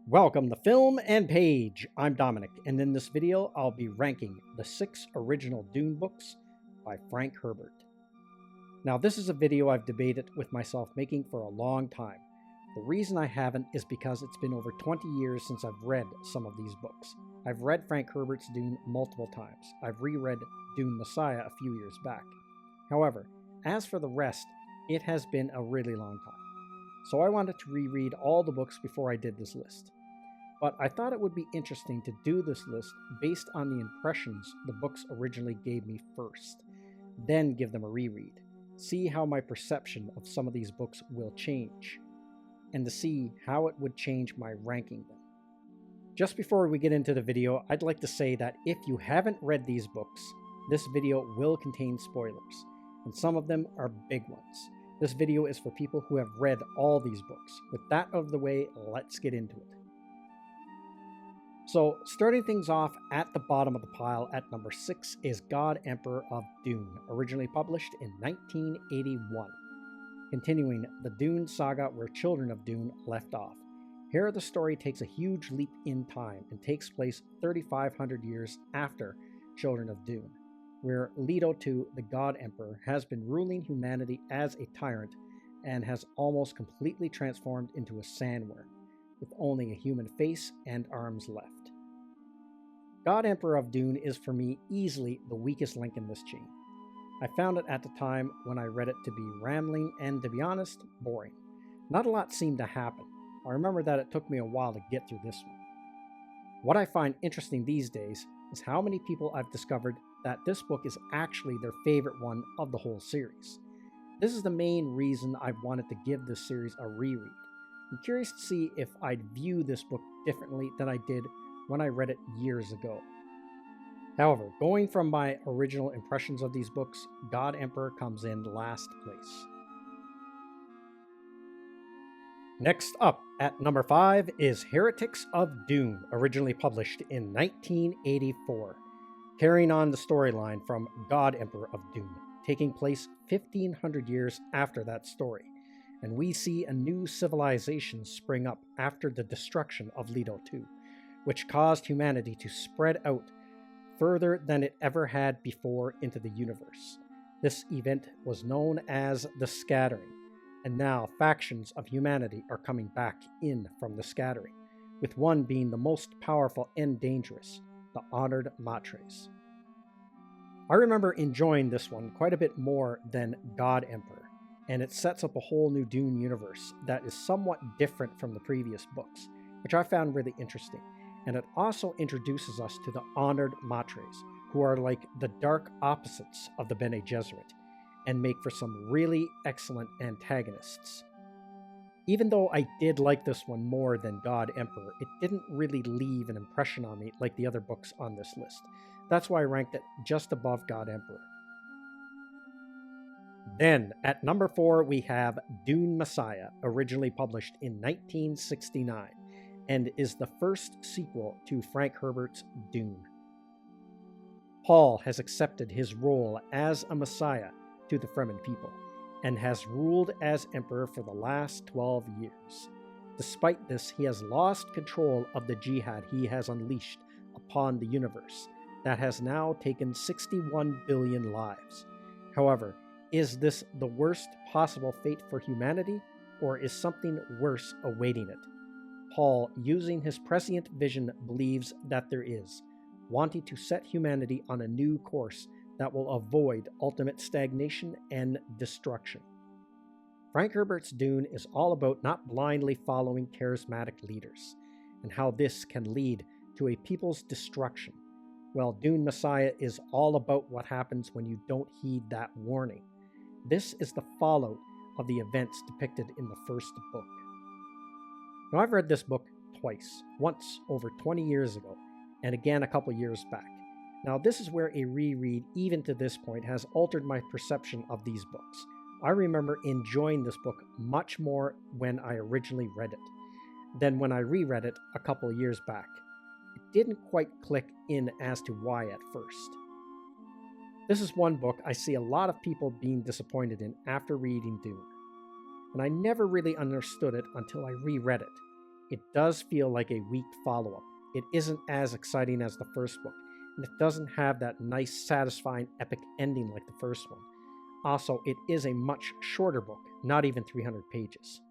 Welcome to Film and Page. I'm Dominic, and in this video, I'll be ranking the 6 original Dune books by Frank Herbert. Now, this is a video I've debated with myself making for a long time. The reason I haven't is because it's been over 20 years since I've read some of these books. I've read Frank Herbert's Dune multiple times. I've reread Dune Messiah a few years back. However, as for the rest, it has been a really long time. So I wanted to reread all the books before I did this list. But I thought it would be interesting to do this list based on the impressions the books originally gave me first, then give them a reread, see how my perception of some of these books will change, and to see how it would change my ranking them. Just before we get into the video, I'd like to say that if you haven't read these books, this video will contain spoilers, and some of them are big ones. This video is for people who have read all these books. With that out of the way, let's get into it. So, starting things off at the bottom of the pile at number 6 is God Emperor of Dune, originally published in 1981. Continuing the Dune saga where Children of Dune left off. Here the story takes a huge leap in time and takes place 3,500 years after Children of Dune, where Leto II, the God Emperor, has been ruling humanity as a tyrant and has almost completely transformed into a sandworm, with only a human face and arms left. God Emperor of Dune is for me easily the weakest link in this chain. I found it at the time when I read it to be rambling and, to be honest, boring. Not a lot seemed to happen. I remember that it took me a while to get through this one. What I find interesting these days is how many people I've discovered that this book is actually their favorite one of the whole series. This is the main reason I've wanted to give this series a reread. I'm curious to see if I'd view this book differently than I did when I read it years ago. However, going from my original impressions of these books, God Emperor comes in last place. Next up, at number 5, is Heretics of Doom, originally published in 1984, carrying on the storyline from God Emperor of Doom, taking place 1,500 years after that story, and we see a new civilization spring up after the destruction of Leto II, which caused humanity to spread out further than it ever had before into the universe. This event was known as the Scattering, and now factions of humanity are coming back in from the Scattering, with one being the most powerful and dangerous, the Honored Matres. I remember enjoying this one quite a bit more than God Emperor, and it sets up a whole new Dune universe that is somewhat different from the previous books, which I found really interesting. And it also introduces us to the Honored Matres, who are like the dark opposites of the Bene Gesserit, and make for some really excellent antagonists. Even though I did like this one more than God Emperor, it didn't really leave an impression on me like the other books on this list. That's why I ranked it just above God Emperor. Then, at number 4, we have Dune Messiah, originally published in 1969. And is the first sequel to Frank Herbert's Dune. Paul has accepted his role as a messiah to the Fremen people, and has ruled as emperor for the last 12 years. Despite this, he has lost control of the jihad he has unleashed upon the universe, that has now taken 61 billion lives. However, is this the worst possible fate for humanity, or is something worse awaiting it? Paul, using his prescient vision, believes that there is, wanting to set humanity on a new course that will avoid ultimate stagnation and destruction. Frank Herbert's Dune is all about not blindly following charismatic leaders, and how this can lead to a people's destruction, while Dune Messiah is all about what happens when you don't heed that warning. This is the fallout of the events depicted in the first book. Now, I've read this book twice, once over 20 years ago, and again a couple years back. Now, this is where a reread, even to this point, has altered my perception of these books. I remember enjoying this book much more when I originally read it than when I reread it a couple years back. It didn't quite click in as to why at first. This is one book I see a lot of people being disappointed in after reading Dune, and I never really understood it until I reread it. It does feel like a weak follow-up. It isn't as exciting as the first book, and it doesn't have that nice, satisfying, epic ending like the first one. Also, it is a much shorter book, not even 300 pages.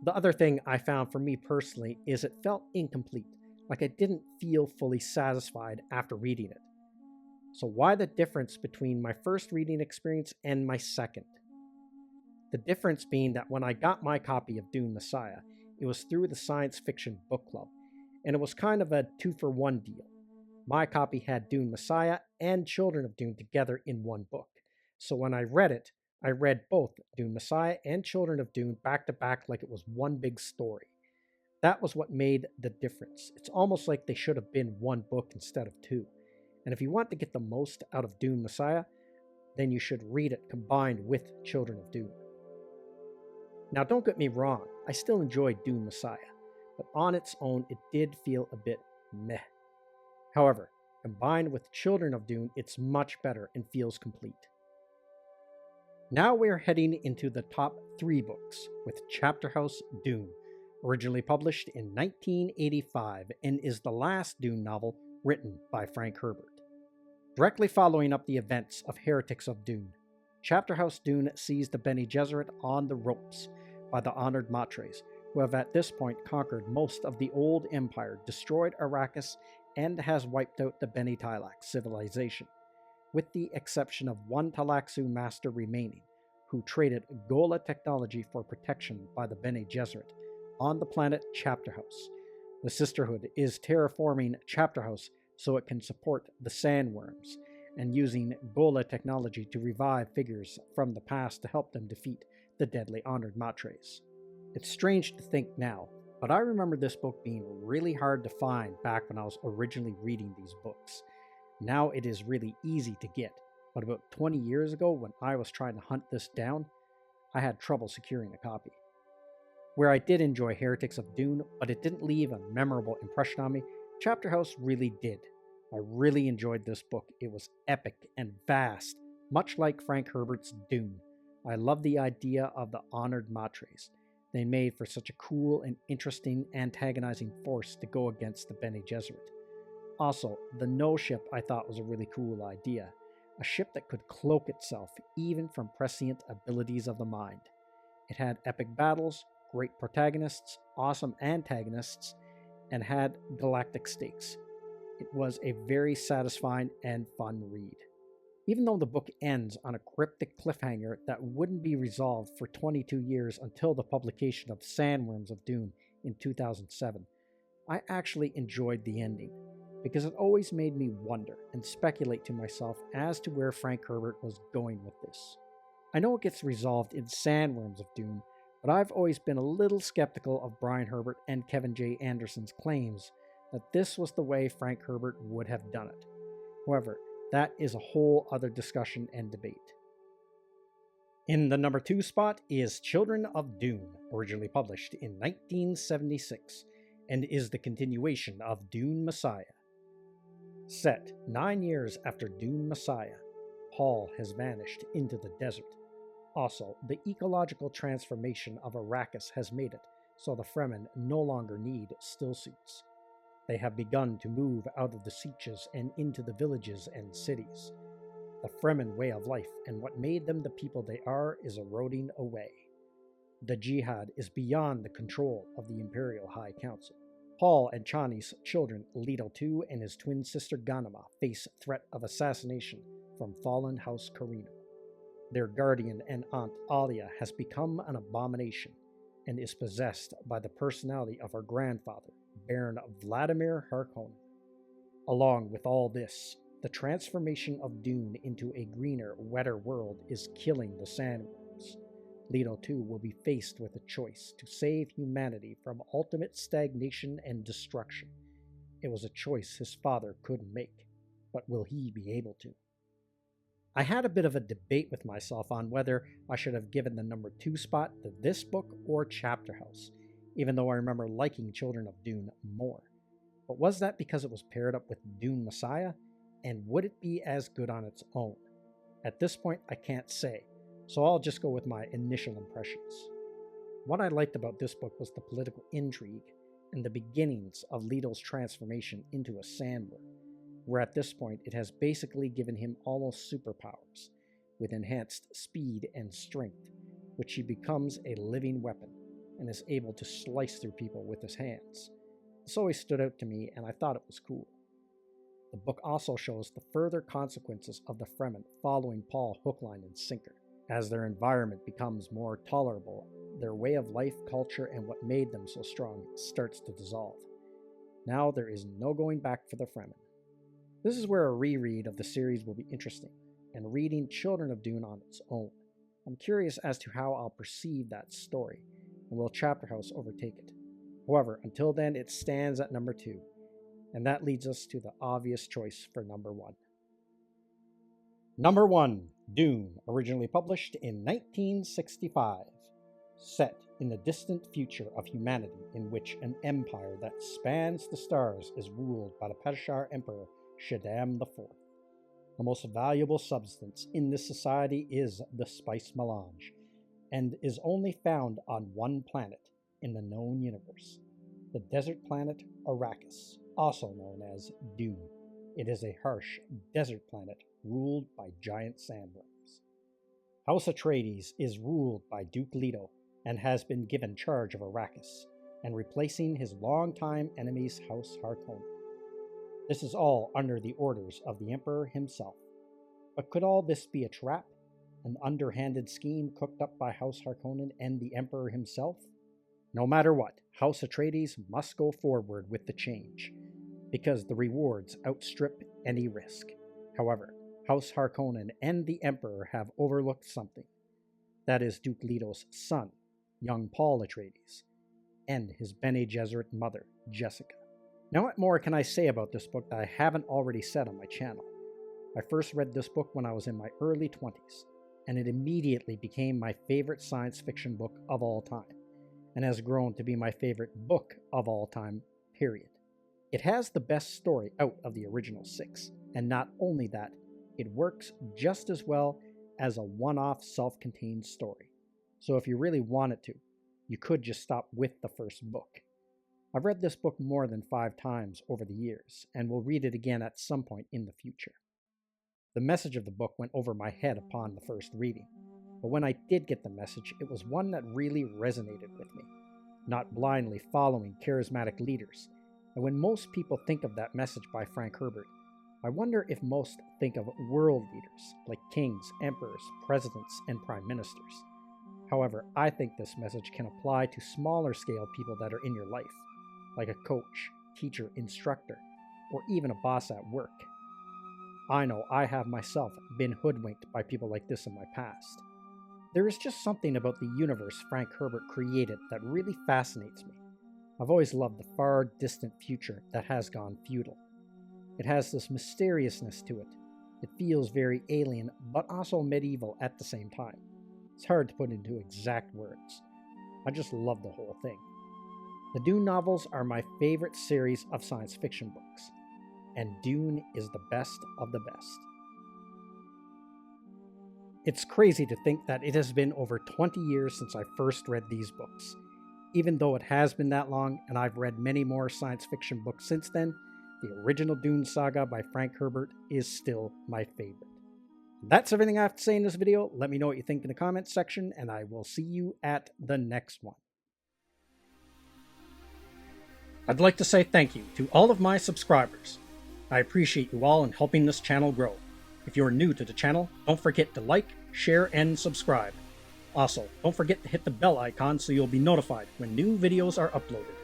The other thing I found for me personally is it felt incomplete, like I didn't feel fully satisfied after reading it. So why the difference between my first reading experience and my second? The difference being that when I got my copy of Dune Messiah, it was through the Science Fiction Book Club, and it was kind of a 2-for-1 deal. My copy had Dune Messiah and Children of Dune together in one book. So when I read it, I read both Dune Messiah and Children of Dune back to back like it was one big story. That was what made the difference. It's almost like they should have been one book instead of two. And if you want to get the most out of Dune Messiah, then you should read it combined with Children of Dune. Now, don't get me wrong, I still enjoyed Dune Messiah, but on its own, it did feel a bit meh. However, combined with Children of Dune, it's much better and feels complete. Now we are heading into the top 3 books with Chapterhouse Dune, originally published in 1985 and is the last Dune novel written by Frank Herbert. Directly following up the events of Heretics of Doom, Chapterhouse Dune sees the Bene Gesserit on the ropes by the honored Matres, who have at this point conquered most of the old empire, destroyed Arrakis, and has wiped out the Bene Tilax civilization, with the exception of one Talaxu master remaining, who traded Gola technology for protection by the Bene Gesserit on the planet Chapterhouse. The Sisterhood is terraforming Chapterhouse so it can support the sandworms, and using Gola technology to revive figures from the past to help them defeat the deadly honored Matres. It's strange to think now, but I remember this book being really hard to find back when I was originally reading these books. Now it is really easy to get, but about 20 years ago when I was trying to hunt this down, I had trouble securing a copy. Where I did enjoy Heretics of Dune, but it didn't leave a memorable impression on me, Chapterhouse really did. I really enjoyed this book. It was epic and vast, much like Frank Herbert's Dune. I love the idea of the honored Matres. They made for such a cool and interesting antagonizing force to go against the Bene Gesserit. Also, the No ship I thought was a really cool idea. A ship that could cloak itself even from prescient abilities of the mind. It had epic battles, great protagonists, awesome antagonists, and had galactic stakes. It was a very satisfying and fun read. Even though the book ends on a cryptic cliffhanger that wouldn't be resolved for 22 years until the publication of Sandworms of Dune in 2007, I actually enjoyed the ending, because it always made me wonder and speculate to myself as to where Frank Herbert was going with this. I know it gets resolved in Sandworms of Dune, but I've always been a little skeptical of Brian Herbert and Kevin J. Anderson's claims that this was the way Frank Herbert would have done it. However, that is a whole other discussion and debate. In the number 2 spot is Children of Dune, originally published in 1976, and is the continuation of Dune Messiah. Set 9 years after Dune Messiah, Paul has vanished into the desert. Also, the ecological transformation of Arrakis has made it so the Fremen no longer need stillsuits. They have begun to move out of the sieges and into the villages and cities. The Fremen way of life and what made them the people they are is eroding away. The Jihad is beyond the control of the Imperial High Council. Paul and Chani's children, Leto II and his twin sister Ghanima, face threat of assassination from fallen House Carino. Their guardian and aunt Alia has become an abomination and is possessed by the personality of her grandfather, Baron Vladimir Harkonnen. Along with all this, the transformation of Dune into a greener, wetter world is killing the sandworms. Leto II will be faced with a choice to save humanity from ultimate stagnation and destruction. It was a choice his father couldn't make, but will he be able to? I had a bit of a debate with myself on whether I should have given the number 2 spot to this book or Chapterhouse, even though I remember liking Children of Dune more. But was that because it was paired up with Dune Messiah? And would it be as good on its own? At this point, I can't say, so I'll just go with my initial impressions. What I liked about this book was the political intrigue and the beginnings of Leto's transformation into a sandworm, where at this point it has basically given him almost superpowers, with enhanced speed and strength, which he becomes a living weapon and is able to slice through people with his hands. This always stood out to me, and I thought it was cool. The book also shows the further consequences of the Fremen following Paul hook, line, and sinker. As their environment becomes more tolerable, their way of life, culture, and what made them so strong starts to dissolve. Now there is no going back for the Fremen. This is where a reread of the series will be interesting, and reading Children of Dune on its own. I'm curious as to how I'll perceive that story, and will Chapter House overtake it? However, until then, it stands at number 2, and that leads us to the obvious choice for number 1. Number 1, Dune, originally published in 1965. Set in the distant future of humanity in which an empire that spans the stars is ruled by the Padishar Emperor Shaddam IV. The most valuable substance in this society is the spice melange, and is only found on one planet in the known universe, the desert planet Arrakis, also known as Dune. It is a harsh desert planet ruled by giant sandworms. House Atreides is ruled by Duke Leto and has been given charge of Arrakis, and replacing his longtime enemies House Harkonnen. This is all under the orders of the Emperor himself. But could all this be a trap? An underhanded scheme cooked up by House Harkonnen and the Emperor himself? No matter what, House Atreides must go forward with the change, because the rewards outstrip any risk. However, House Harkonnen and the Emperor have overlooked something. That is Duke Leto's son, young Paul Atreides, and his Bene Gesserit mother, Jessica. Now what more can I say about this book that I haven't already said on my channel? I first read this book when I was in my early 20s, and it immediately became my favorite science fiction book of all time, and has grown to be my favorite book of all time, period. It has the best story out of the original 6, and not only that, it works just as well as a one-off self-contained story. So if you really wanted to, you could just stop with the first book. I've read this book more than 5 times over the years, and will read it again at some point in the future. The message of the book went over my head upon the first reading, but when I did get the message, it was one that really resonated with me, not blindly following charismatic leaders. And when most people think of that message by Frank Herbert, I wonder if most think of world leaders, like kings, emperors, presidents, and prime ministers. However, I think this message can apply to smaller scale people that are in your life, like a coach, teacher, instructor, or even a boss at work. I know I have myself been hoodwinked by people like this in my past. There is just something about the universe Frank Herbert created that really fascinates me. I've always loved the far distant future that has gone feudal. It has this mysteriousness to it. It feels very alien, but also medieval at the same time. It's hard to put into exact words. I just love the whole thing. The Dune novels are my favorite series of science fiction books, and Dune is the best of the best. It's crazy to think that it has been over 20 years since I first read these books. Even though it has been that long, and I've read many more science fiction books since then, the original Dune saga by Frank Herbert is still my favorite. That's everything I have to say in this video. Let me know what you think in the comments section, and I will see you at the next one. I'd like to say thank you to all of my subscribers. I appreciate you all in helping this channel grow. If you're new to the channel, don't forget to like, share, and subscribe. Also, don't forget to hit the bell icon so you'll be notified when new videos are uploaded.